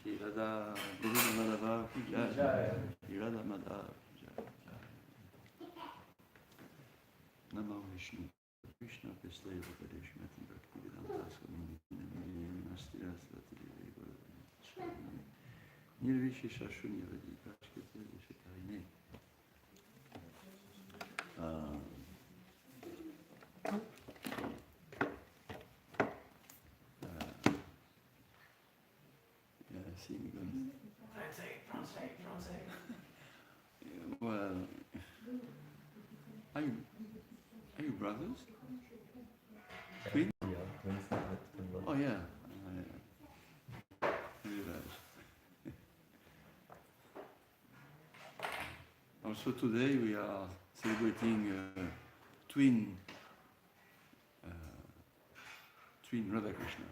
Shri Radha Govinda Madhava Ki Jai. Shri Radha Madhava Ki Jai. Namah Vishnu Krishna Pesaya Padeshmati Bhaktivedanta Swami Nasti Rasvati Devega Nirvishesha Shunyavadi Prashkete Vishakarine. Translate. Well, are you brothers? Twins? Yeah, twins. Oh yeah. I realize. Also today we are celebrating twin Radha Krishna.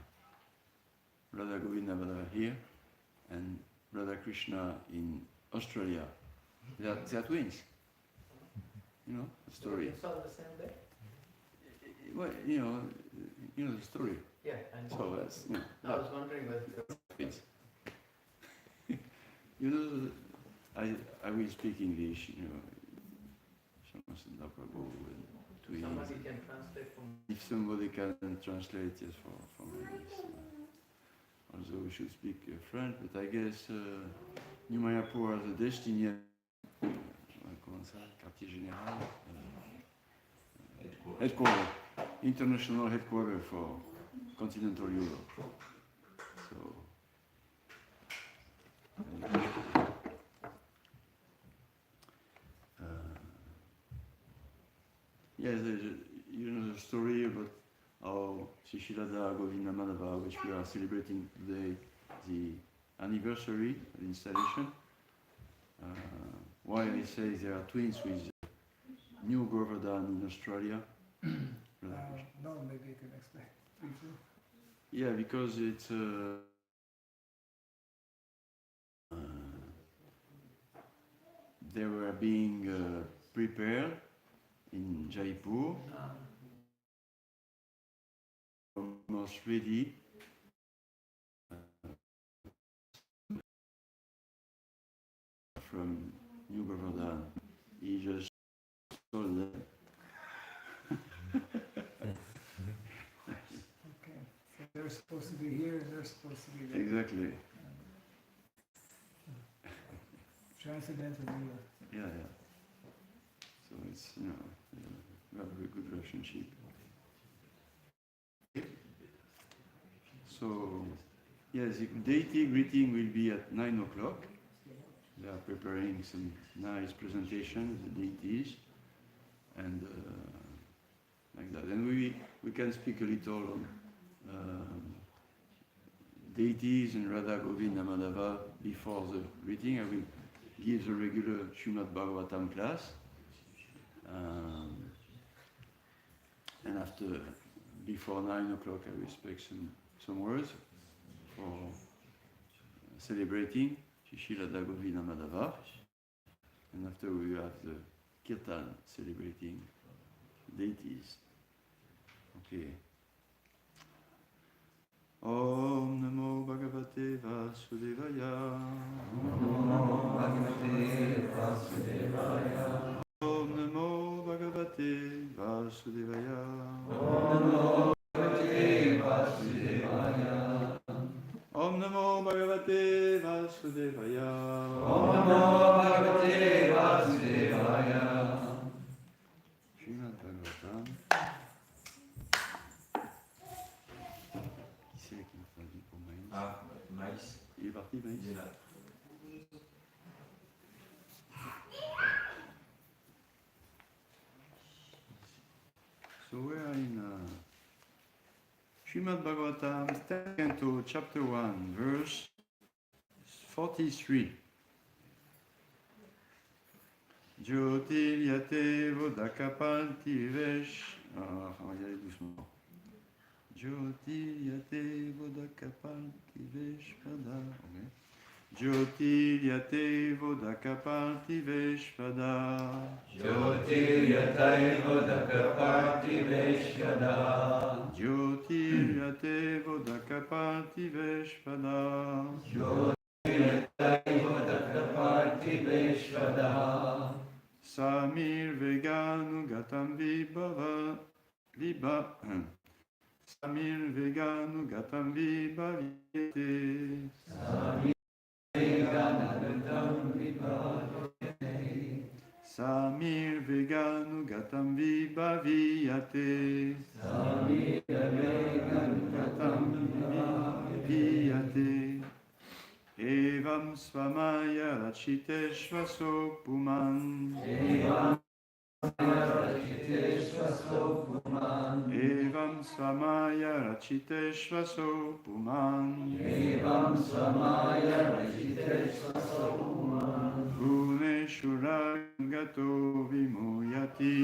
Radha Govinda Madhava here and Radha Krishna in Australia. They are twins. You know the story. It's all the same day? Well, you know the story. Yeah, and So that's I was wondering whether twins. I will speak English. Prabhu and twins. somebody can translate for me. If somebody can translate, yes, for me. Although we should speak French, but I guess New Mayapur has a destiny. Comment ça? Quartier général. Headquarter. International headquarter for continental Europe. So. Yes, you know the story about how Shishilada Govinda Madhava, which we are celebrating today, the anniversary of the installation. Why I say there are twins with New Govardhan in Australia. No, maybe you can explain briefly. Yeah, because it's they were being prepared in Jaipur, almost ready. From New Govardhan, he just told them. Okay, so they're supposed to be here and they're supposed to be there. Exactly. Transcendental. Yeah. So it's, we have a very good relationship. So, yes, the deity greeting will be at 9 o'clock. They are preparing some nice presentation of the deities and like that. And we can speak a little on deities and Radha Govinda Madhava before the greeting. I will give the regular Srimad Bhagavatam class. And before 9 o'clock, I will speak some words for celebrating Shishilada Govinda Madhava. And after we have the Kirtan celebrating deities. Okay. Om Namo Bhagavate Vasudevaya. Om Namo Bhagavate Vasudevaya. Om Namo Bhagavate Vasudevaya. Om Namo Bhagavate Vasudevaya. Om Namo Bhagavate Vasudevaya. Om Namo Bhagavate Vasudevaya. Srimad Bhagavatam. Qui c'est qui m'a traduit pour Maïs? Ah, Maïs. Il est parti, Maïs? Il est là. So we are in Srimad Bhagavatam, 10th Canto, Chapter 1, verse 43. Jyotiryate vodakapalti vesh. On va y aller doucement. Jyotiryate vodakapalti vesh pada. Okay. Jyotiryate vodakapalti vesh pada. Jyotiryate vodakapalti vesh pada. Jyotiryate vodakapalti vesh pada. Samir veganu gatam vibhava viba Samir veganu gatam vibhavyate Samir veganu gatam vibhavyate gatam vibhavyate Evam svamaya rachiteshvaso puman Evam svamaya rachiteshvaso puman Guneshuragan gato vimuyati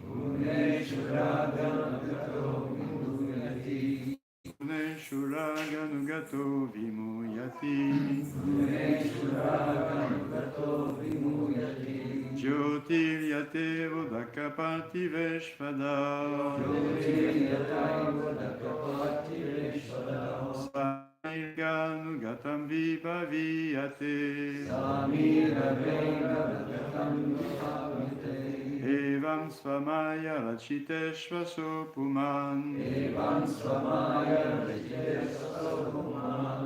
Guneshuragan gato vimuyati Jyotiryate vodakapati veshvada Samirganu gatam vibhaviyate Evam svamaya rachiteshvaso puman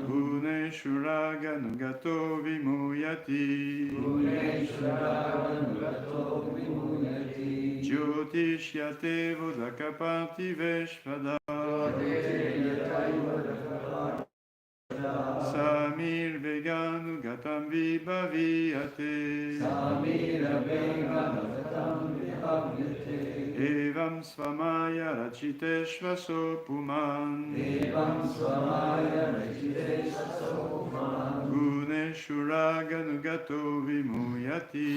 Guneshuraganu gato vimuyati Jyotishyate vodakapati veshvada Samir veganu gatam vibhaviyate Evam svamaya rachiteshvaso puman Guneshuraganu gato vimuyati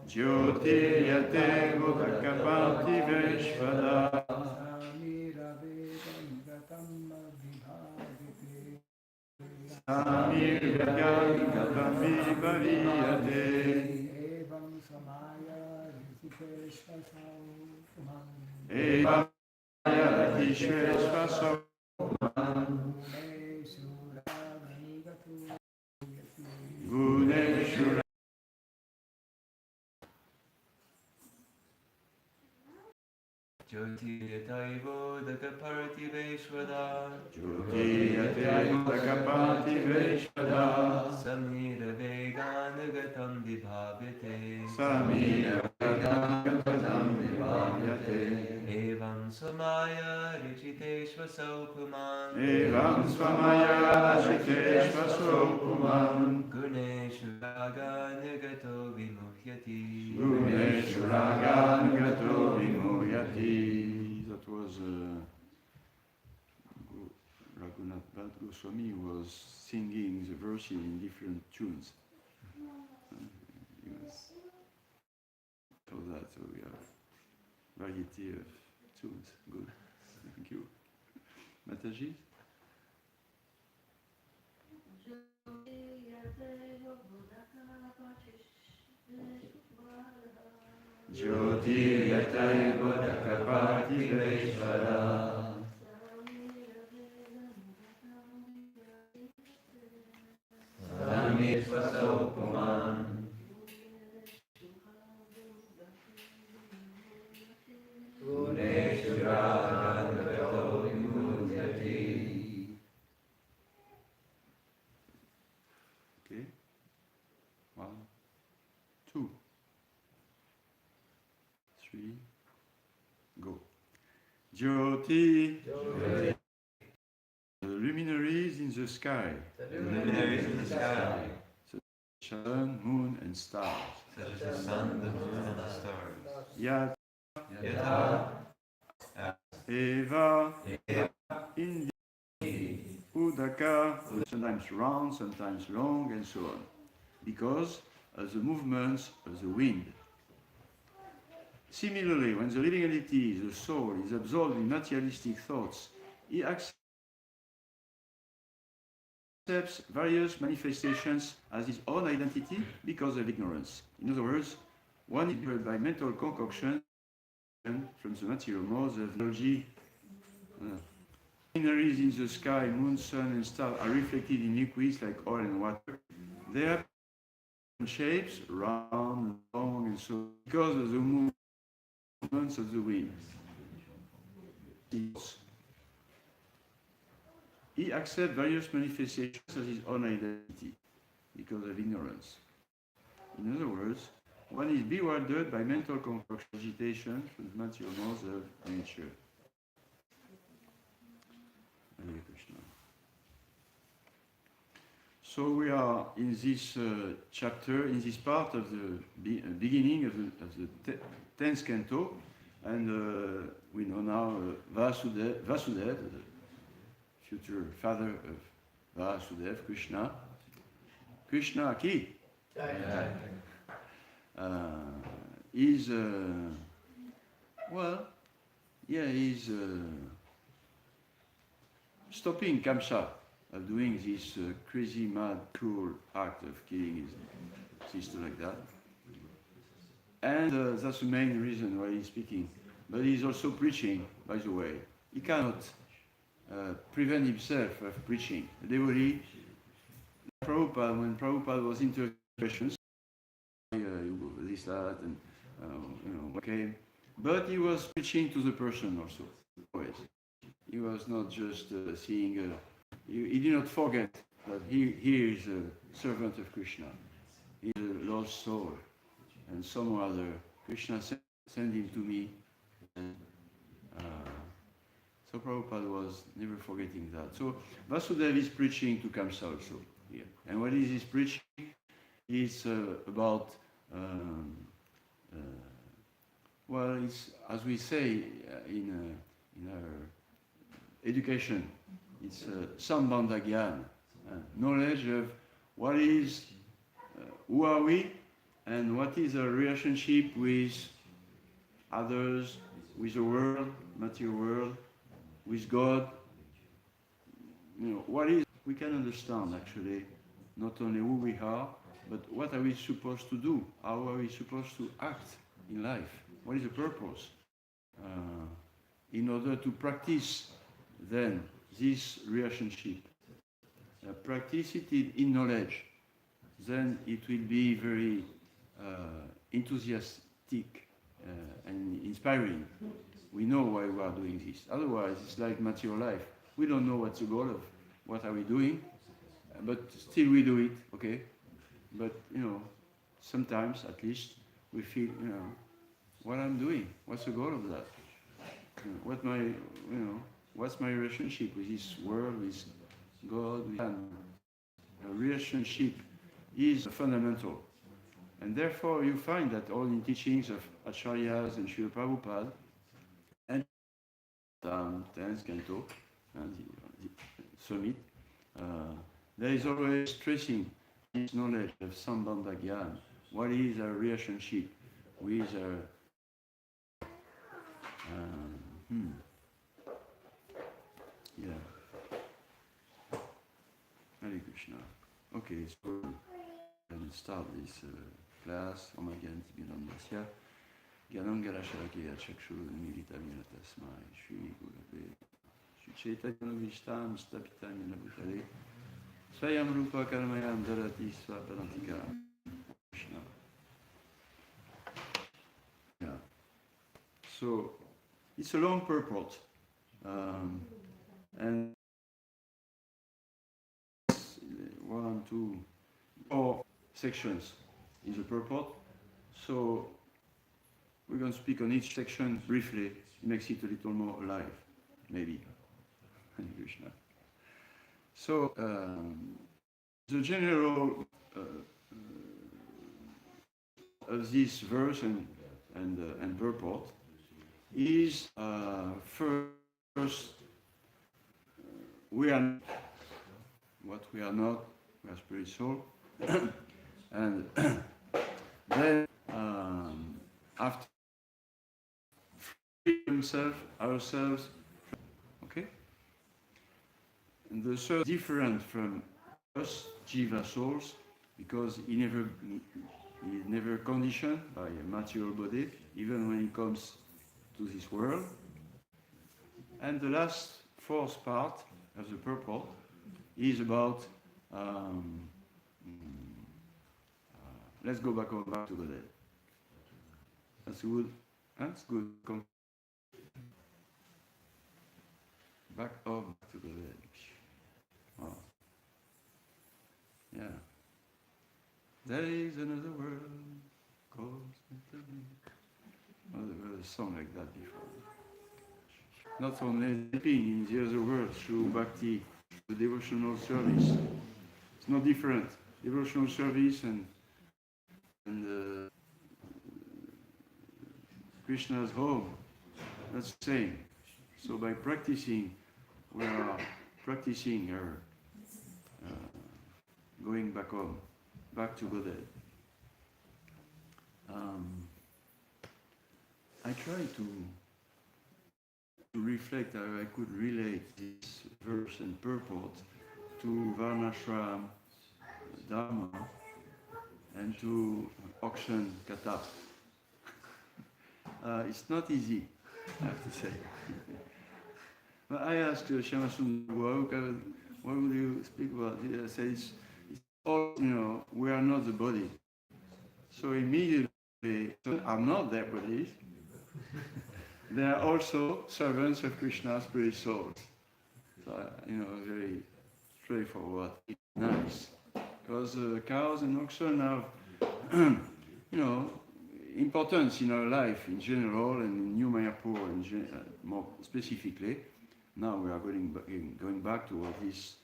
Jyotiryate vodakapati veshvada Samir veganu gatam vibhaviyate Evam rachiteshvaso Guneshura Jyotiryatai vodakaparti veshvada Jyotiryate vodakapati veshvada Samira veganagatam vibhavyate Samir veganu gatam vibhavyate Evam samaya richiteshvaso puman Evam svamaya rachiteshvaso puman Guneshuraganagato vimuhyati Guneshuragan gato vimuyati. That was Raghunath Goswami was singing the verses in different tunes. Yes. So that we have variety of tunes. Good. Thank you. Mataji? Jyotiryatai vodakapati veshvara Samishvaso puman Guneshuraganagato vimuhyati. Okay. 1, 2, 3, go. Jyoti, the luminaries in the sky, Luminaries in the sky, sun, moon, and stars. such as the sun, the moon, and the stars. Yat, Yatha, Eva, Indi, Udaka, sometimes round, sometimes long, and so on, because of the movements of the wind. Similarly, when the living entity, the soul, is absorbed in materialistic thoughts, he accepts various manifestations as his own identity because of ignorance. In other words, One is built by mental concoction from the material modes of technology. Sceneries in the sky, moon, sun, and stars are reflected in liquids like oil and water. They have shapes, round, long, and so because of the movements of the wind. He accepts various manifestations of his own identity because of ignorance. In other words, one is bewildered by mental concoction, agitation from the material modes of nature. Hare Krishna. So we are in this chapter, in this part of the beginning of the 10th canto, and we know now Vasudeva, the future father of Vasudeva, Krishna. Krishna ki is, he's stopping Kamsa of doing this crazy, mad, cruel act of killing his sister like that. And that's the main reason why he's speaking. But he's also preaching, by the way. He cannot prevent himself of preaching. The devotee, Prabhupada, when Prabhupada was into questions, this, that, and okay. But he was preaching to the person also, always. He was not just seeing, he did not forget that he is a servant of Krishna. He is a lost soul. And some other, Krishna sent him to me. And, so Prabhupada was never forgetting that. So Vasudeva is preaching to Kamsa also here. And what is his preaching? It's about, it's, as we say in our education, it's Sambandha Gyan, knowledge of what is, who are we, and what is our relationship with others, with the world, material world, with God. What is, we can understand actually, not only who we are, but what are we supposed to do? How are we supposed to act in life? What is the purpose? In order to practice then this relationship, practice it in knowledge, then it will be very enthusiastic and inspiring. We know why we are doing this. Otherwise, it's like material life. We don't know what's the goal of what are we doing, but still we do it, okay? But, sometimes at least we feel, what I'm doing, what's the goal of that? What's my relationship with this world, with God? A relationship is fundamental. And therefore you find that all the teachings of Acharyas and Srila Prabhupada and 10th canto and the summit, there is always stressing this knowledge of Sambandha Gyan. What is our relationship with our Hare Krishna. Okay, so I'm going to start this class. Om Gyanti Binandasya. Gyanangara Sharakya Chakshu Nilita Minatasmai. Shri Gurave. Shri Chaitanya Vishtam Stapita Minabhutale. Swayam Rupa Karmayam Dharati Swapadantika. Krishna. Yeah. So, it's a long purport. And 1, 2, 4 sections is a purport. So we're going to speak on each section briefly. It makes it a little more alive, maybe. Hare Krishna. So the general of this verse and purport is first we are what we are not, we are spirit soul, and then after ourselves, okay? And the third different from us, Jiva souls, because he never He is never conditioned by a material body, even when he comes to this world. And the last fourth part of the purport is about let's go back to Godhead. That's good. That's good. Back to Godhead. Oh. Yeah. There is another world called. Oh, there was a song like that before. Not only helping in the other world through bhakti, the devotional service. It's not different. Devotional service and Krishna's home. That's the same. So by practicing, we are practicing our going back home, back to Godhead. I try to reflect how I could relate this verse and purport to Varnashram Dharma and to Akshan Katap. It's not easy, I have to say. But I asked Shyamasundar, what would you speak about? I said, it's all, we are not the body. So immediately, are not their bodies. They are also servants of Krishna's spirit souls. So, very straightforward. It's nice. Because cows and oxen have, importance in our life in general and in New Mayapur more specifically. Now we are going back to this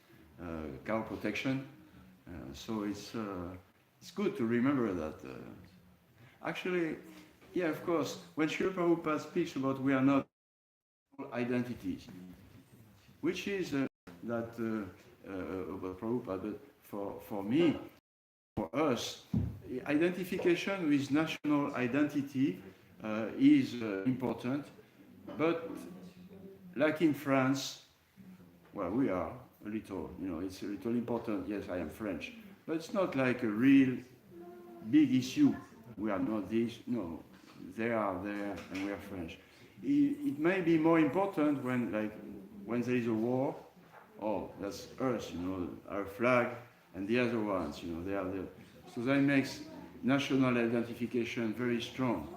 cow protection. So it's good to remember that. Actually, yeah, of course, when Srila Prabhupada speaks about we are not identities, which is about Prabhupada, but for me, for us, identification with national identity is important, but like in France, well, we are a little, it's a little important, yes, I am French, but it's not like a real big issue. We are not this, no, they are there and we are French. It may be more important when there is a war, oh, that's us, our flag, and the other ones, they are there. So that makes national identification very strong.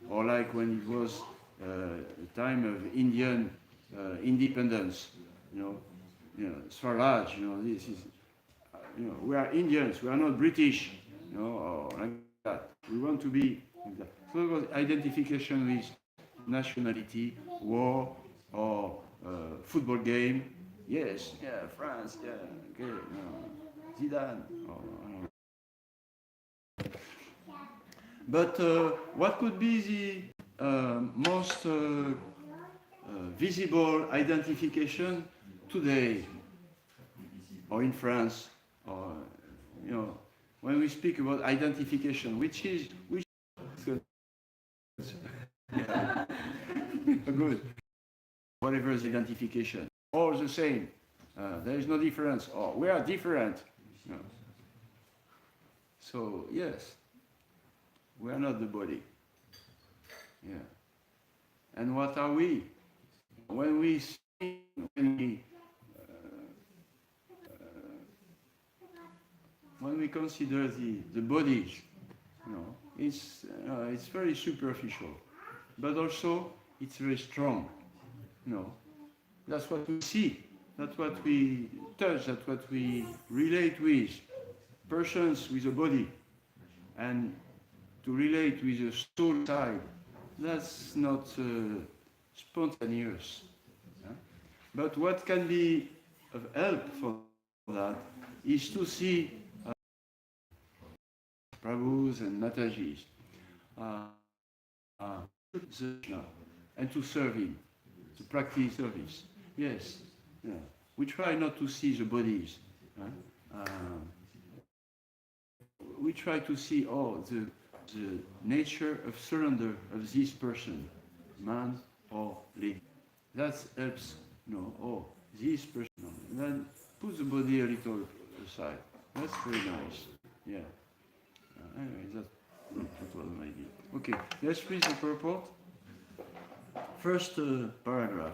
Or like when it was the time of Indian independence, Swaraj, this is, we are Indians, we are not British, or like that. We want to be like that. So it was identification with nationality, war, or football game. Yes, yeah, France, yeah, okay, Zidane. But what could be the most visible identification today, or in France, or when we speak about identification, which yeah. Good. Whatever is identification, all the same. There is no difference. Or we are different. So yes, we are not the body. Yeah. And what are we? When we consider the bodies, it's very superficial, but also it's very strong. That's what we see, that's what we touch, that's what we relate with. Persons with a body, and to relate with the soul side, that's not spontaneous. But what can be of help for that is to see Prabhus and Matajis and to serve him, to practice service. Yes, yeah. We try not to see the bodies. We try to see the nature of surrender of this person, man or lady. That helps, this person. And then put the body a little aside. That's very nice. Yeah. Anyway, Okay, let's read the purport. First paragraph.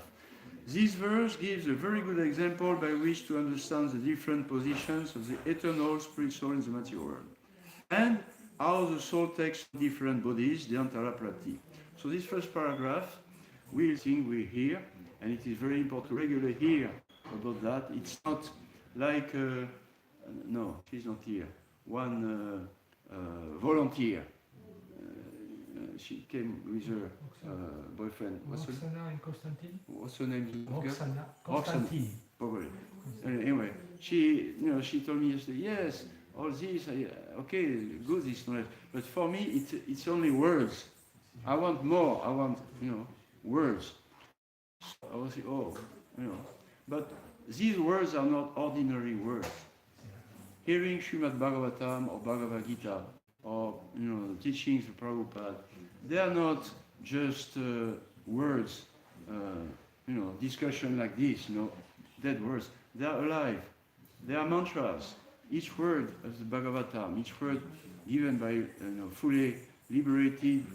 This verse gives a very good example by which to understand the different positions of the eternal spirit soul in the material world, and how the soul takes different bodies, the antara prati. So this first paragraph, we think we hear, and it is very important to regularly hear about that. It's not like, no, she's not here, one volunteer. She came with her boyfriend. Roxana and Constantine? What's her name? Roxana. Constantine. Probably. Anyway, she told me yesterday, yes, all this, okay, good, this knowledge. But for me, it's only words. I want more. I want, words. I was saying, But these words are not ordinary words. Hearing Srimad Bhagavatam or Bhagavad Gita or, the teachings of Prabhupada, they are not just words, discussion like this, dead words. They are alive. They are mantras. Each word of the Bhagavatam, each word given by fully liberated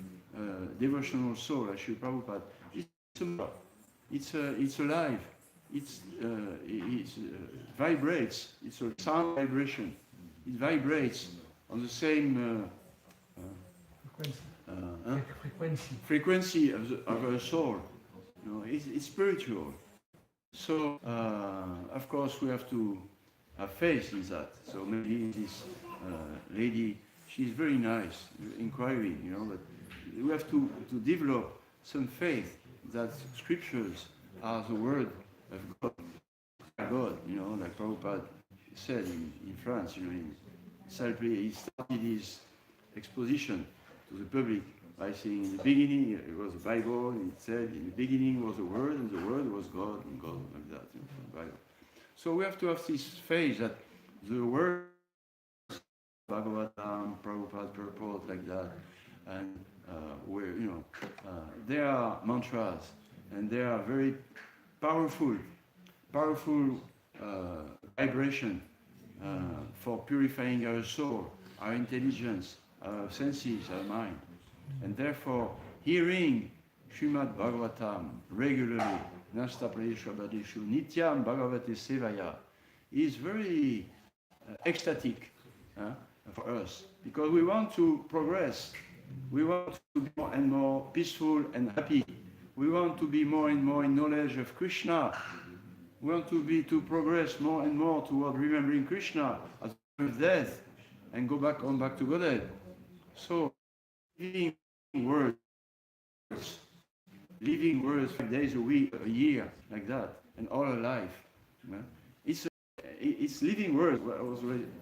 devotional soul, like Srila Prabhupada, it's alive. It vibrates. It's a sound vibration. It vibrates on the same frequency of a soul. It's spiritual. So, of course, we have to have faith in that. So maybe this lady, she's very nice, inquiring, but we have to develop some faith that scriptures are the word of God, like Prabhupada said in France, in Salpé, he started his exposition to the public by saying in the beginning it was the Bible, and it said in the beginning was the Word, and the Word was God, and God like that, the Bible. So we have to have this faith that the Word, Bhagavatam, Prabhupada purport like that, and where they are mantras, and they are very powerful vibration for purifying our soul, our intelligence, our senses, our mind. And therefore, hearing Srimad Bhagavatam regularly, Nasta Pradeshu Abadeshu, Nityam Bhagavate Sevaya, is very ecstatic for us, because we want to progress. We want to be more and more peaceful and happy. We want to be more and more in knowledge of Krishna. We want to progress more and more toward remembering Krishna as death and go back to Godhead. So, living words 5 days a week, a year, like that, and all our life. It's living words. I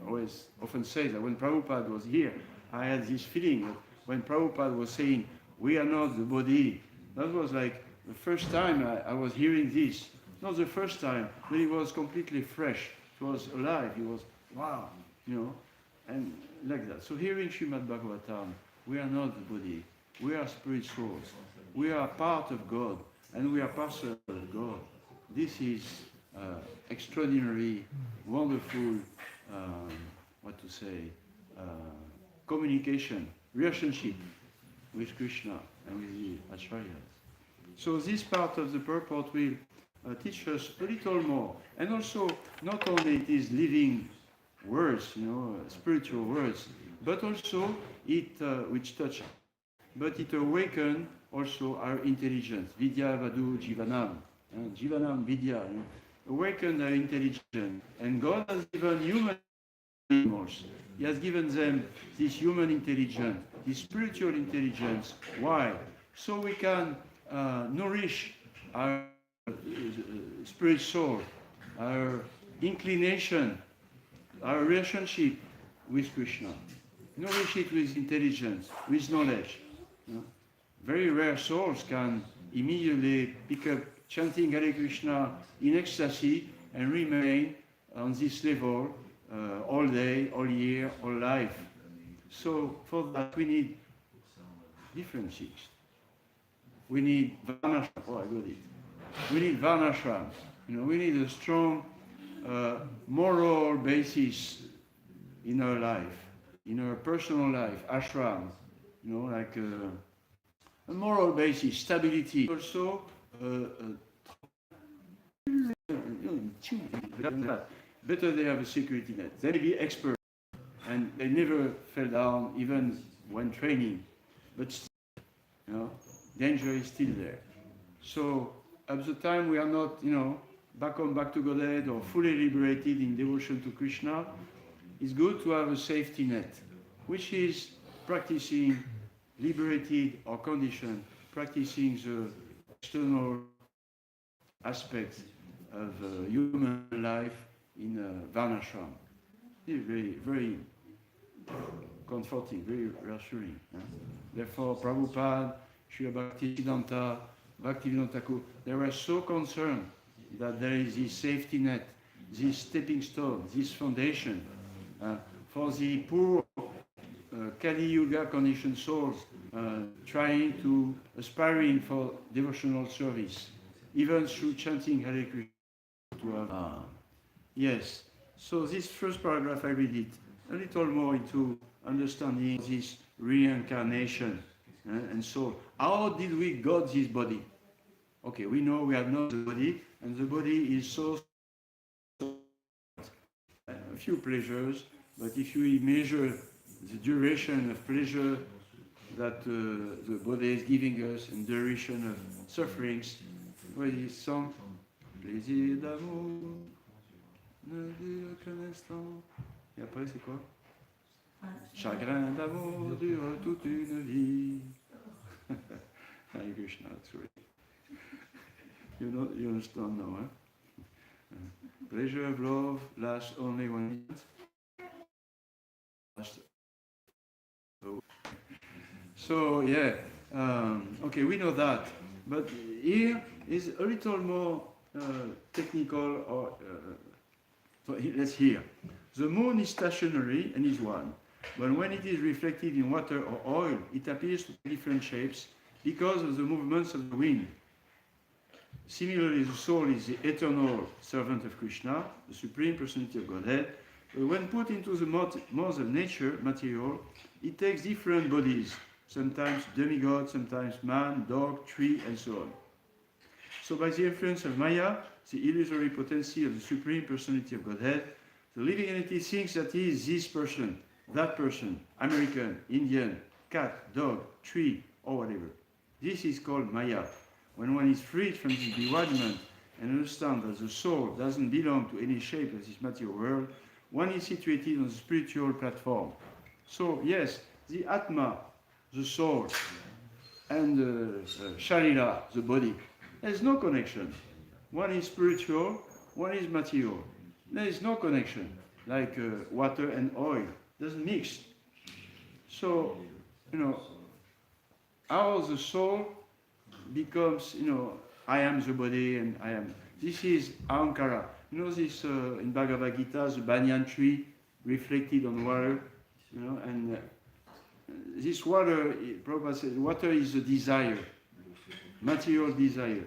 always often say that when Prabhupada was here, I had this feeling that when Prabhupada was saying, we are not the body, that was like the first time I was hearing this. Not the first time, but it was completely fresh. It was alive. It was, wow, and like that. So hearing Srimad Bhagavatam, we are not the body. We are spirit souls. We are part of God, and we are parcel of God. This is extraordinary, wonderful, communication, relationship with Krishna and with the Acharyas. So this part of the purport will teach us a little more. And also, not only it is living words, spiritual words, but also it, which touch, but it awaken also our intelligence. Vidya vadu jivanam. Jivanam vidya. Awaken our intelligence. And God has given human animals. He has given them this human intelligence, this spiritual intelligence. Why? So we can nourish our spirit soul, our inclination, our relationship with Krishna. Nourish it with intelligence, with knowledge. Very rare souls can immediately pick up chanting Hare Krishna in ecstasy and remain on this level all day, all year, all life. So for that we need different things. We need varnashram. Oh, I got it. We need varnashram. We need a strong moral basis in our life, in our personal life, ashram, like a moral basis, stability. Also, better they have a security net. They may be experts and they never fell down even when training, but still, danger is still there. So at the time we are not, back to Godhead or fully liberated in devotion to Krishna, it's good to have a safety net, which is practicing liberated or conditioned, practicing the external aspects of human life in Varnashram. It's very, very comforting, very reassuring. Therefore, Prabhupada, Srila Bhaktisiddhanta, Bhaktivedanta Thakur, they were so concerned that there is this safety net, this stepping stone, this foundation for the poor Kali Yuga conditioned souls trying to, aspiring for devotional service, even through chanting Hare Krishna. Yes, so this first paragraph I read it a little more into understanding this reincarnation and soul. How did we got this body? Okay, we know we have not the body, and the body is so a few pleasures, but if you measure the duration of pleasure that the body is giving us and duration of sufferings, what is this song? Plaisir d'amour ne dure qu'un instant. Et après c'est quoi? Chagrin d'amour dure toute une vie. Hare Krishna, sorry. You understand now, huh? Pleasure of love lasts only 1 minute. So yeah, okay, we know that, but here is a little more technical. Or so let's hear. The moon is stationary and is one, but when it is reflected in water or oil, it appears to take different shapes because of the movements of the wind. Similarly, the soul is the eternal servant of Krishna, the Supreme Personality of Godhead. But when put into the modes of nature, material, it takes different bodies, sometimes demigod, sometimes man, dog, tree, and so on. So by the influence of Maya, the illusory potency of the Supreme Personality of Godhead, the living entity thinks that he is this person, that person, American, Indian, cat, dog, tree, or whatever. This is called Maya. When one is freed from this bewilderment and understands that the soul doesn't belong to any shape of this material world, one is situated on the spiritual platform. So yes, the Atma, the soul, and Sharira, the body, there's no connection. One is spiritual, one is material. There is no connection, like water and oil. Doesn't mix. So, how the soul becomes, I am the body and I am. This is Ahankara. This in Bhagavad Gita, the banyan tree reflected on water, and this water, Prabhupada says, water is a desire, material desire.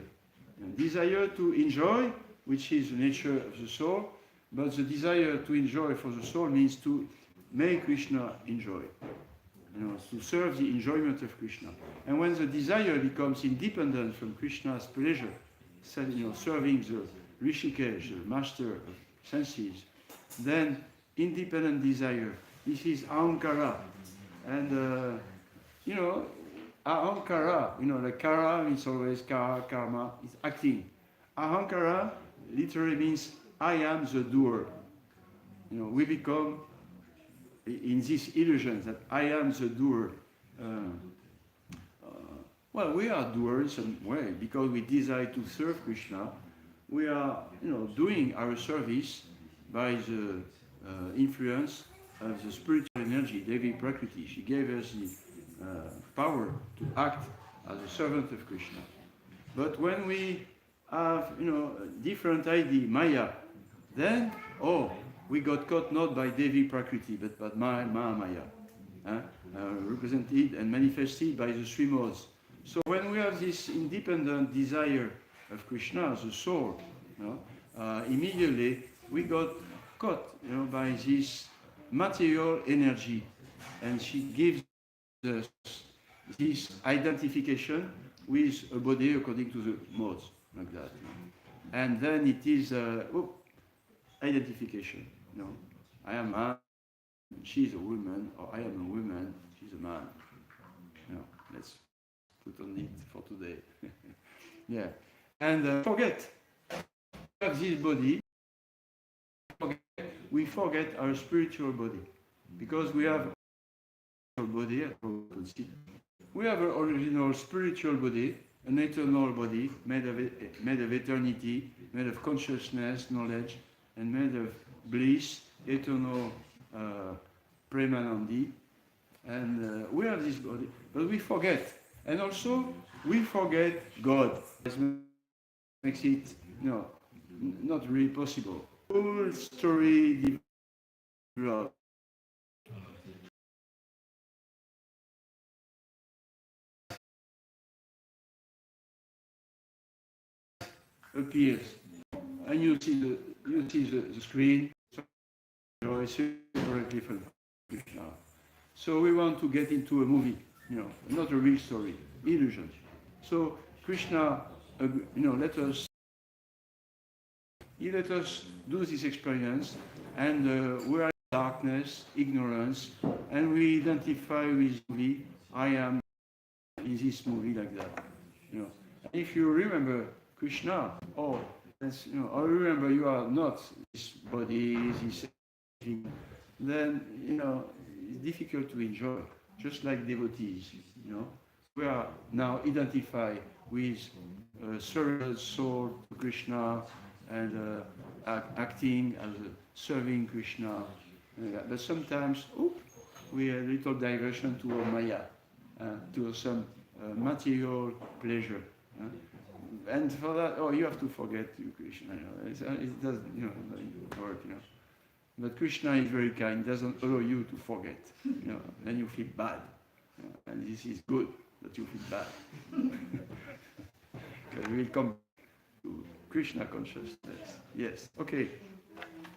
Desire to enjoy, which is the nature of the soul, but the desire to enjoy for the soul means to make Krishna enjoy, to serve the enjoyment of Krishna. And when the desire becomes independent from Krishna's pleasure, serving the Rishikesh, the master of senses, then independent desire, this is Ahankara. And, Ahankara, like kara means always karma, is acting. Ahankara literally means I am the doer. We become in this illusion that I am the doer. Well, we are doers in some way because we desire to serve Krishna. We are, doing our service by the influence of the spiritual energy, Devi Prakriti. She gave us the power to act as a servant of Krishna. But when we have, different idea, Maya, then, we got caught not by Devi Prakriti, but by Maya, represented and manifested by the three modes. So when we have this independent desire of Krishna, the soul, immediately we got caught, by this material energy, and she gives the, this identification with a body according to the modes, like that. And then it is identification. I am a man, she's a woman, or I am a woman, she's a man. Let's put on it for today. Yeah. And forget this body, we forget our spiritual body. Because we have a body, we have an original spiritual body, an eternal body made of eternity, made of consciousness, knowledge, and made of bliss, eternal premanandi. And we have this body, but we forget. And also, we forget God. This makes it not really possible. Whole story develops. Appears, and you see the screen. So it's correctly from Krishna. So we want to get into a movie, not a real story, illusion. So Krishna, let us do this experience, and we are in darkness, ignorance, and we identify with movie. I am in this movie like that, If you remember Krishna, or remember you are not this body, this thing, then it's difficult to enjoy. Just like devotees, we are now identified with surrendered soul to Krishna and acting as serving Krishna. But sometimes, we have a little diversion to our Maya, to some material pleasure. And for that, you have to forget Krishna. It doesn't work. But Krishna is very kind, doesn't allow you to forget. Then you feel bad. And this is good that you feel bad. Because we'll come to Krishna consciousness. Yes, okay.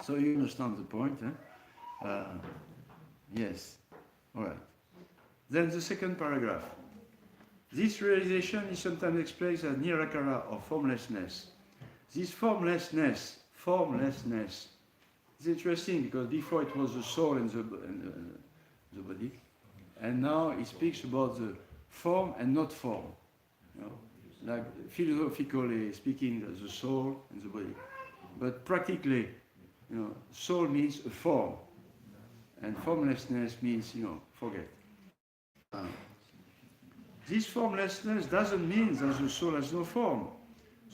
So you understand the point, yes. All right. Then the second paragraph. This realization is sometimes expressed as nirakara or formlessness. This formlessness is interesting because before it was the soul and the body, and now it speaks about the form and not form. Like philosophically speaking, the soul and the body. But practically, soul means a form, and formlessness means, forget. This formlessness doesn't mean that the soul has no form.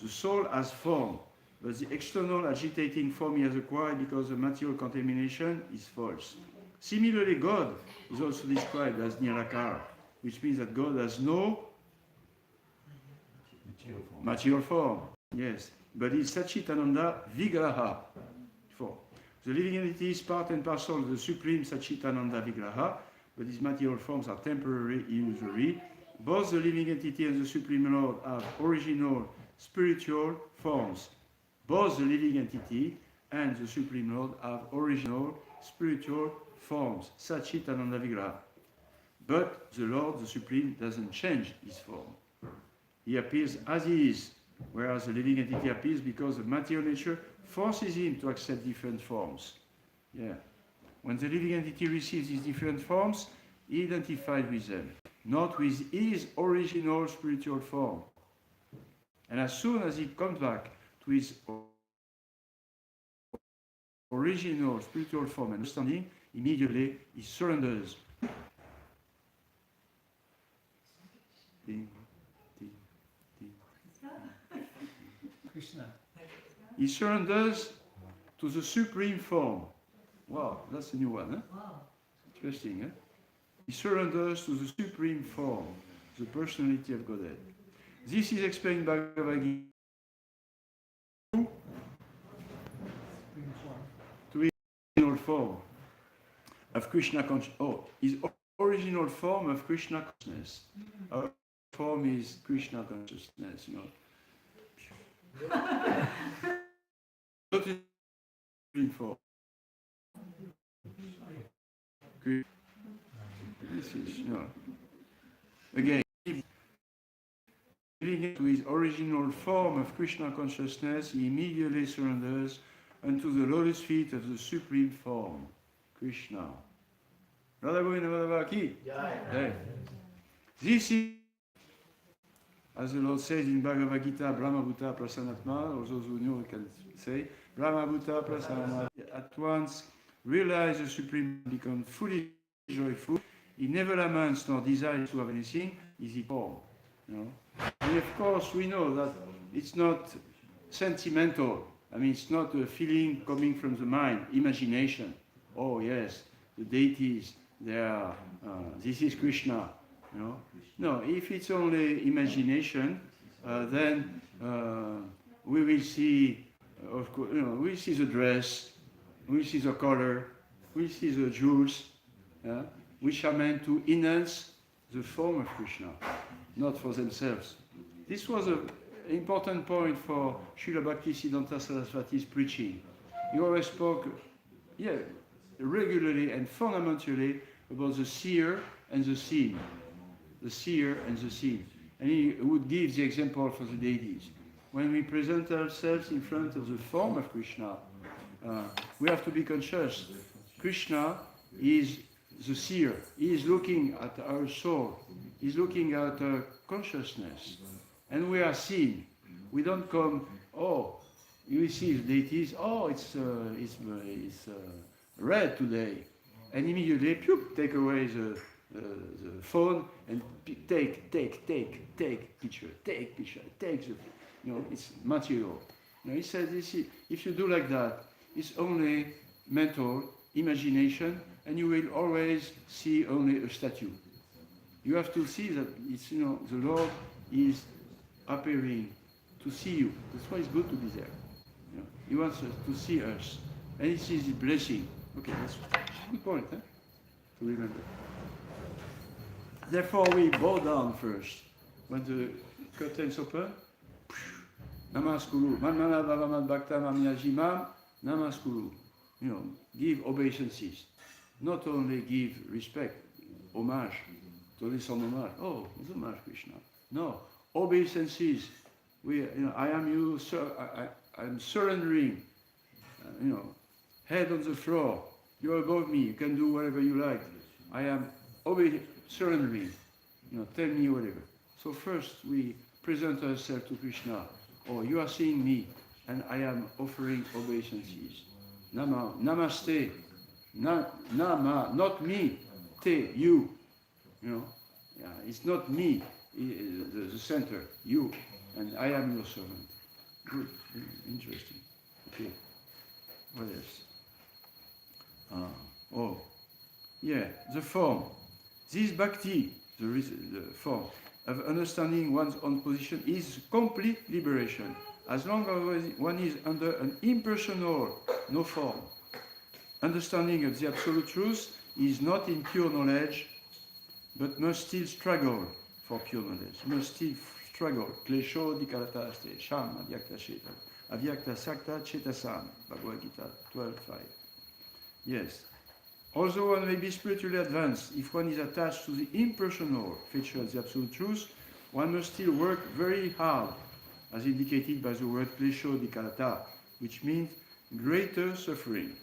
The soul has form, but the external agitating form he has acquired because of material contamination is false. Similarly, God is also described as Nirakara, which means that God has no material form. Yes, but it's Satchitananda Vigraha. 4. The living entity is part and parcel of the supreme Satchitananda Vigraha, but these material forms are temporary, illusory. Both the living entity and the Supreme Lord have original spiritual forms. Both the living entity and the Supreme Lord have original spiritual forms, Satchitananda Vigraha. But the Lord, the Supreme, doesn't change his form. He appears as he is, whereas the living entity appears because the material nature forces him to accept different forms. Yeah. When the living entity receives these different forms, he identifies with them, not with his original spiritual form. And as soon as he comes back to his original spiritual form and understanding, immediately he surrenders. Krishna. He surrenders to the supreme form. Wow, that's a new one, huh? Wow. Interesting, huh? He surrenders to the supreme form, the personality of Godhead. This is explained by Bhagavad Gita to his original form of Krishna consciousness. His original form of Krishna consciousness. Our form is Krishna consciousness, Not in form. This is, again, leading to his original form of Krishna consciousness, he immediately surrenders unto the lotus feet of the supreme form, Krishna. Radha Govinda Madhava Ki. Jai. This is, as the Lord says in Bhagavad Gita, Brahmabhuta Prasanatma, or those who know can say, Brahmabhuta Prasanatma, at once realize the Supreme, become fully joyful. He never laments nor desires to have anything, is he form. You know? And of course, we know that it's not sentimental. I mean, it's not a feeling coming from the mind, imagination. Oh yes, the deities, they are, this is Krishna. You know? No, if it's only imagination, then we will see, of course, you know, we see the dress, we see the color, we see the jewels, which are meant to enhance the form of Krishna, not for themselves. This was an important point for Srila Bhaktisiddhanta Saraswati's preaching. He always spoke, regularly and fundamentally about the seer and the seen. The seer and the seen. And he would give the example for the deities. When we present ourselves in front of the form of Krishna, we have to be conscious. Krishna is the seer. He is looking at our soul. He is looking at our consciousness. And we are seen. We don't come, oh, you see the deities, oh, it's red today. And immediately, take away the phone and take picture, take the, it's material. He said, if you do like that, it's only mental, imagination, and you will always see only a statue. You have to see that it's, the Lord is appearing to see you. That's why it's good to be there. He wants us to see us. And it is his blessing. Okay, that's a good point, to remember. Therefore, we bow down first. When the curtains open, Namaskuru. Manmana Bhavamat Bhakta Mamyajimam, Namaskuru. Give obeisances. Not only give respect, homage, donner son hommage. Oh, it's homage, Krishna. No, obeisances. I am you, sir. I'm surrendering. Head on the floor. You're above me. You can do whatever you like. I am surrendering. Tell me whatever. So first we present ourselves to Krishna. Oh, you are seeing me, and I am offering obeisances. Namaste. Nama, not me. Te, you. It's not me, the center. You, and I am your servant. Good, interesting. Okay. What else? The form. This bhakti, the form of understanding one's own position, is complete liberation. As long as one is under an impersonal, no form. Understanding of the absolute truth is not in pure knowledge, but must still struggle for pure knowledge. Must still struggle. Klesho dikarataste, sham, avyakta sheta, avyakta sakta chetasam, Bhagavad Gita 12:5. Yes. Although one may be spiritually advanced, if one is attached to the impersonal feature of the absolute truth, one must still work very hard, as indicated by the word klesho dikarata, which means greater suffering.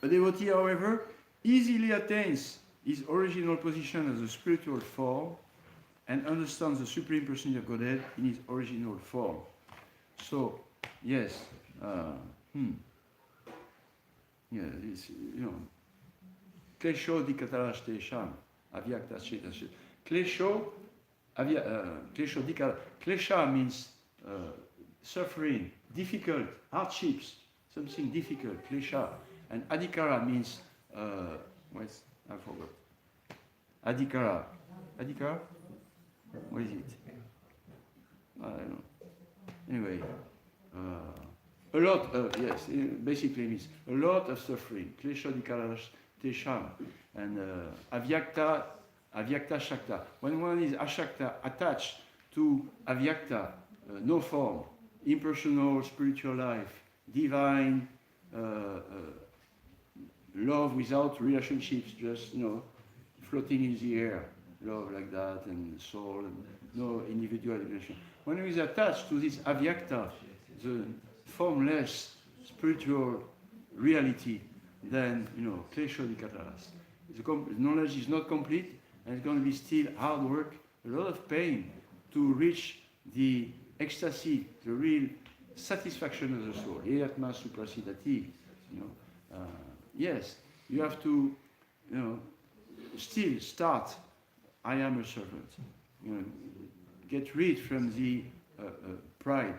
A devotee, however, easily attains his original position as a spiritual form and understands the Supreme Personality of Godhead in his original form. So, yes, Klesho dikatarashte sham, avyakta chetashe. Klesho dikara. Klesha means suffering, difficult, hardships, something difficult, klesha. And adhikara means, I forgot. Adhikara. Adhikara? What is it? I don't know. Anyway, a lot of, basically means a lot of suffering. Klesha dikara tesham. And avyakta shakta. When one is ashakta, attached to avyakta, no form, impersonal spiritual life, divine love without relationships, just floating in the air. love like that, and soul, and no individual dimension. When we is attached to this avyakta, the formless spiritual reality, then, klesho vikataras. The knowledge is not complete, and it's going to be still hard work, a lot of pain to reach the ecstasy, the real satisfaction of the soul. Eyatma suprasidati. Yes, you have to, still start. I am a servant. Get rid from the pride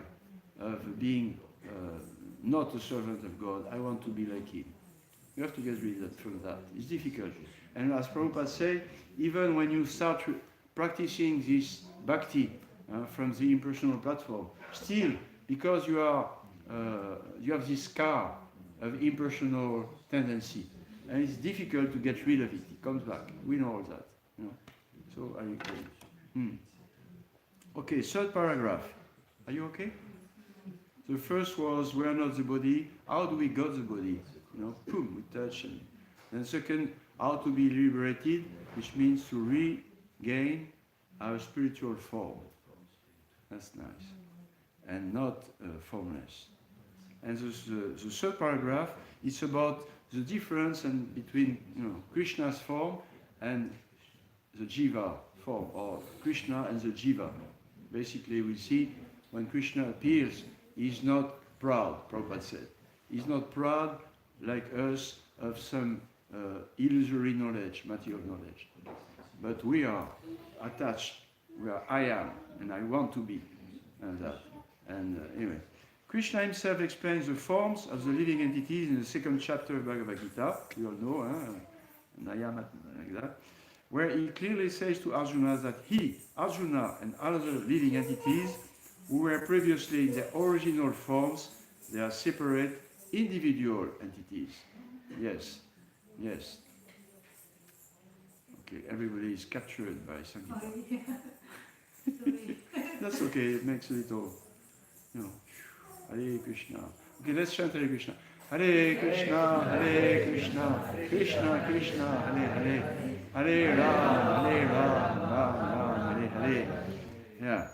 of being not a servant of God. I want to be like Him. You have to get rid from that. It's difficult. And as Prabhupada said, even when you start practicing this bhakti from the impersonal platform, still, because you have this scar of impersonal tendency, and it's difficult to get rid of it. It comes back. We know all that. So I agree. Okay, third paragraph. Are you okay? The first was, we are not the body. How do we got the body? Boom, we touch. And second, how to be liberated, which means to regain our spiritual form. That's nice. And not formless. And the third paragraph is about the difference between Krishna's form and the jiva form, or Krishna and the jiva. Basically, we see when Krishna appears, he's not proud, Prabhupada said. He's not proud like us of some illusory knowledge, material knowledge. But we are attached. We are I am, and I want to be, and that. And anyway, Krishna himself explains the forms of the living entities in the second chapter of Bhagavad Gita. You all know, and I am like that, where he clearly says to Arjuna that he, Arjuna, and other living entities who were previously in their original forms, they are separate individual entities. Yes, yes. Okay, everybody is captured by Sankita. That's okay, it makes a little, Hare Krishna. Okay, let's chant Hare Krishna. Hare Krishna, Hare Krishna, Krishna Krishna, Hare Hare, Hare Ram, Hare Ram, Ram Ram, Hare Hare. Yeah.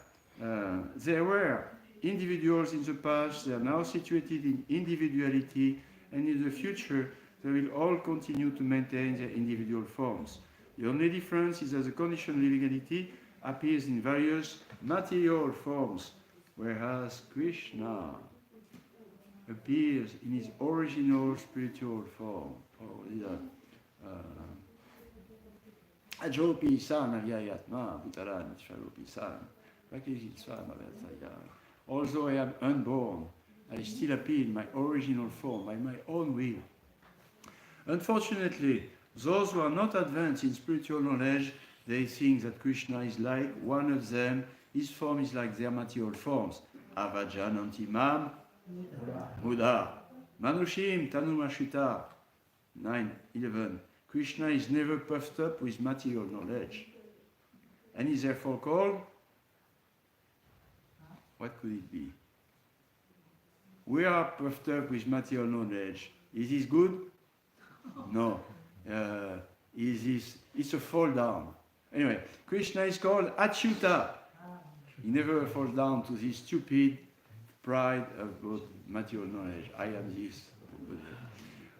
There were individuals in the past, they are now situated in individuality, and in the future they will all continue to maintain their individual forms. The only difference is that the conditioned living entity appears in various material forms, whereas Krishna appears in his original spiritual form. Ajopi san avyayatma bhutaran shalopi san. Although I am unborn, I still appear in my original form, by my own will. Unfortunately, those who are not advanced in spiritual knowledge, they think that Krishna is like one of them, his form is like their material forms. Avajananti mam Muda. Manushim Tanumashita 9:11. Krishna is never puffed up with material knowledge. And is therefore called, what could it be? We are puffed up with material knowledge. Is this good? No. It's a fall down. Anyway, Krishna is called Achyuta. He never falls down to this stupid pride of both material knowledge. I am this.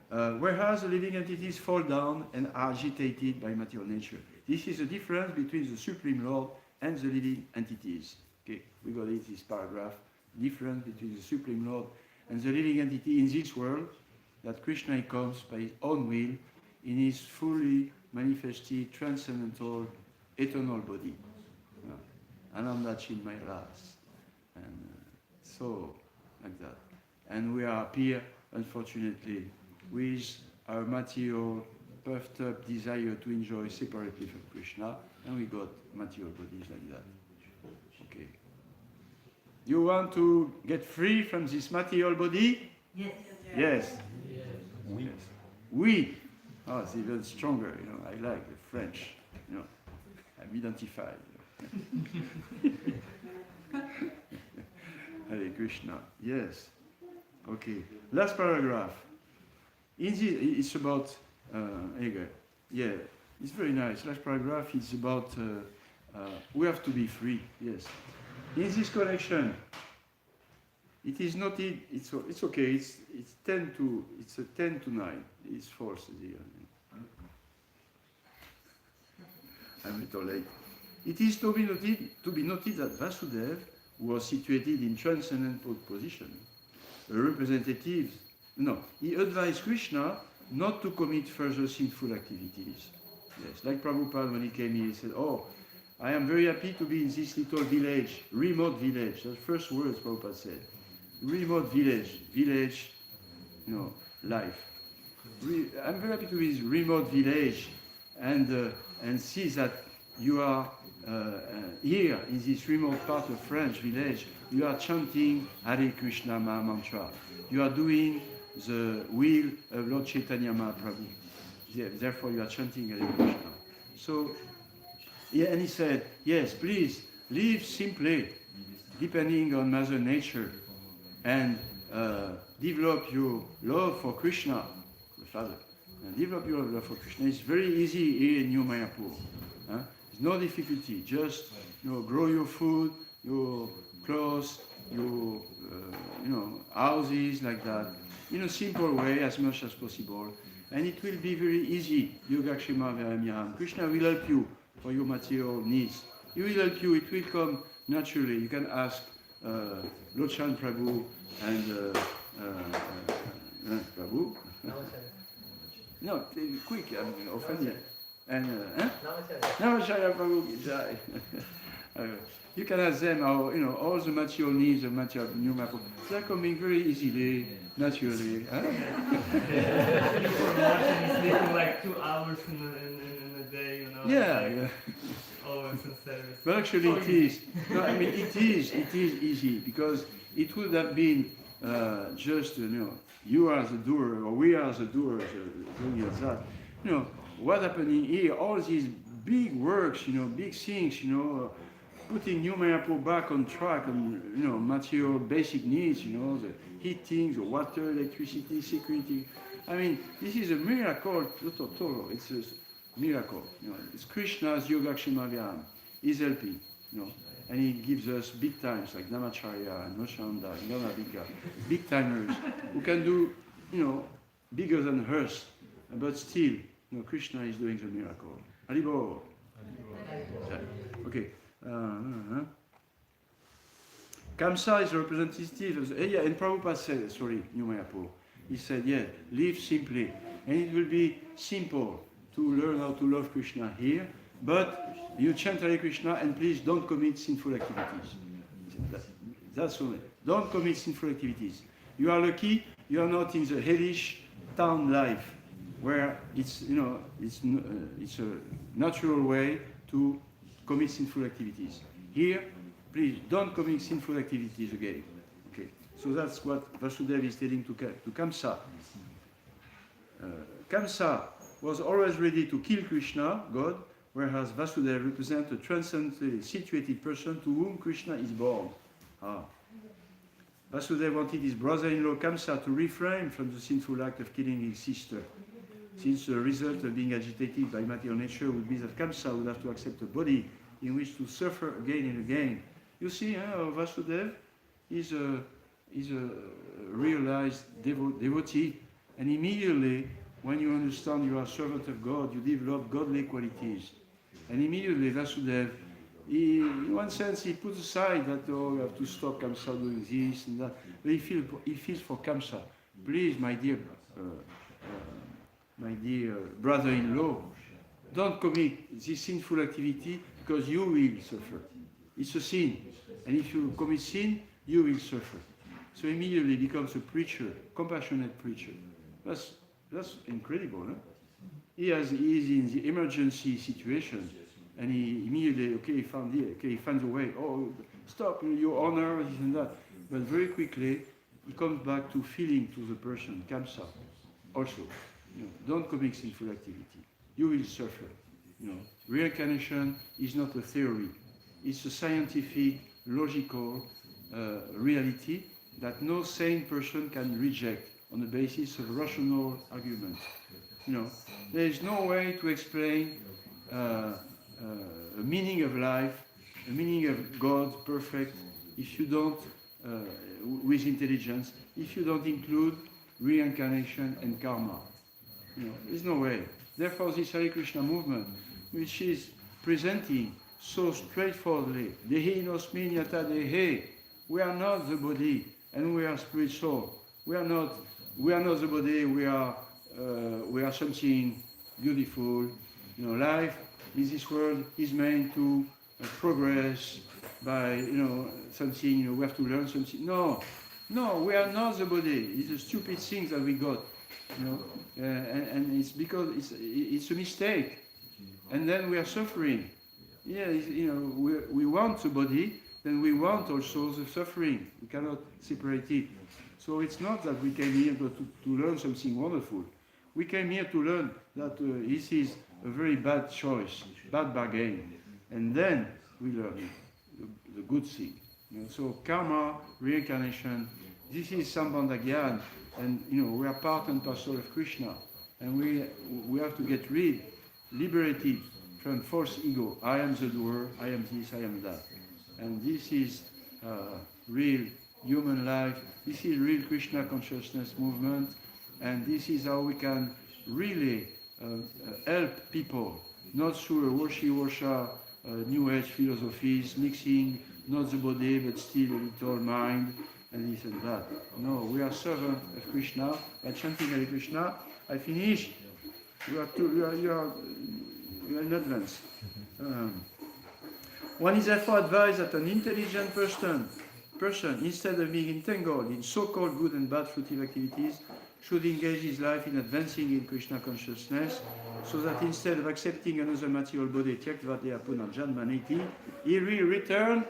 Whereas the living entities fall down and are agitated by material nature. This is the difference between the Supreme Lord and the living entities. Okay, we got it, this paragraph. Difference between the Supreme Lord and the living entity in this world, that Krishna comes by his own will in his fully manifested, transcendental, eternal body. Ananda Chinmaya Ras. And so, like that. And we are here, unfortunately, with our material, puffed up desire to enjoy separately from Krishna, and we got material bodies like that. Okay. You want to get free from this material body? Yes. Yes. Oui. Yes. Oui. Oh, it's even stronger, I like the French, I'm identified. Hare Krishna. Yes. Okay. Last paragraph. It's about Hegel. Yeah. It's very nice. Last paragraph is about we have to be free. Yes. In this connection, it is not. It's okay. It's 10 to. It's a 10 to 9. It's false here. I'm a little late. It is to be noted that Vasudeva was situated in transcendental position. A representative. No, he advised Krishna not to commit further sinful activities. Yes, like Prabhupada when he came here, he said, "Oh, I am very happy to be in this little village, remote village." That's the first words Prabhupada said. Remote village, life. I'm very happy to be in this remote village and see that you are here in this remote part of French village. You are chanting Hare Krishna Maha Mantra. You are doing the will of Lord Chaitanya Mahaprabhu. Therefore, you are chanting Hare Krishna. So, yeah, and he said, yes, please live simply, depending on Mother Nature, and develop your love for Krishna, the Father. And develop your love for Krishna. It's very easy here in New Mayapur. It's no difficulty. Just grow your food, your clothes, your houses like that, in a simple way as much as possible. And it will be very easy. Yogakshema Vyayamyam. Krishna will help you for your material needs. He will help you. It will come naturally. You can ask Lochan Prabhu and Prabhu. No, quick. Often. And Namacharya Prabhu Jai. You can ask them how, all the material needs of material New Mayapur. They're coming very easily, naturally. Huh? Sleeping like 2 hours in a day, Yeah. Always in service. But actually it is. No, I mean it is easy because it would have been just you are the doer or we are the doers doing that. What happening here? All these big works, big things, putting New Mayapur back on track on material basic needs, the heating, the water, electricity, security. I mean, this is a miracle, total. It's a miracle. It's Krishna's Yogakshema Vyam. He's helping, and he gives us big times like Namacharya and Noshanda and Ganavika, big timers who can do, bigger than hers, but still, Krishna is doing the miracle. Haribo. Okay. Kamsa is a representative of and Prabhupada said, New Mayapur. He said, live simply. And it will be simple to learn how to love Krishna here, but you chant Hare Krishna and please don't commit sinful activities. That's all. Don't commit sinful activities. You are lucky you are not in the hellish town life, where it's a natural way to commit sinful activities. Here, please don't commit sinful activities again. Okay, so that's what Vasudeva is telling to Kamsa. Kamsa was always ready to kill Krishna, God, whereas Vasudeva represents a transcendently situated person to whom Krishna is born. Vasudeva wanted his brother-in-law Kamsa to refrain from the sinful act of killing his sister, since the result of being agitated by material nature would be that Kamsa would have to accept a body in which to suffer again and again. You see, Vasudeva is a realized devotee, and immediately, when you understand you are a servant of God, you develop godly qualities. And immediately Vasudeva, in one sense, he puts aside that, you have to stop Kamsa doing this and that. But he feels for Kamsa, please, my dear brother-in-law, don't commit this sinful activity because you will suffer. It's a sin. And if you commit sin, you will suffer. So immediately becomes a preacher, compassionate preacher. That's incredible, no? He is in the emergency situation, and he immediately, he finds a way. Oh, stop, your honor, this and that. But very quickly, he comes back to feeling to the person, Kamsa, also. Don't commit sinful activity. You will suffer. Reincarnation is not a theory. It's a scientific, logical reality that no sane person can reject on the basis of rational arguments. There is no way to explain a meaning of life, a meaning of God, perfect, if you don't, with intelligence, if you don't include reincarnation and karma. There's no way. Therefore, this Hare Krishna movement, which is presenting so straightforwardly, Dehi nosmin yata dehe, we are not the body, and we are spirit soul. We are not the body. We are something beautiful. Life in this world is meant to progress by something. We have to learn something. No, we are not the body. It's a stupid thing that we got. And it's because it's a mistake, and then we are suffering. We want the body, then we want also the suffering. We cannot separate it. So it's not that we came here to learn something wonderful. We came here to learn that this is a very bad choice, bad bargain, and then we learn the good thing. So karma, reincarnation, this is Sambandha Gyan, and we are part and parcel of Krishna, and we have to get liberated from false ego. I am the doer, I am this, I am that. And this is real human life, this is real Krishna consciousness movement, and this is how we can really help people, not through a washy-washa New Age philosophies, mixing not the body but still a little mind, and this and that. No, we are servants of Krishna. By chanting Hare Krishna, I finish. You are in advance. One is therefore advised that an intelligent person, instead of being entangled in so-called good and bad fruitive activities, should engage his life in advancing in Krishna consciousness, so that instead of accepting another material body, Tyaktvadeha Punarjanmaniti, he will return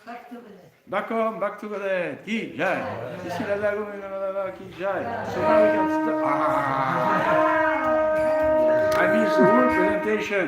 back home, back to Godhead. Ki Jai. Ki Jai. So now we can start. I missed the whole presentation.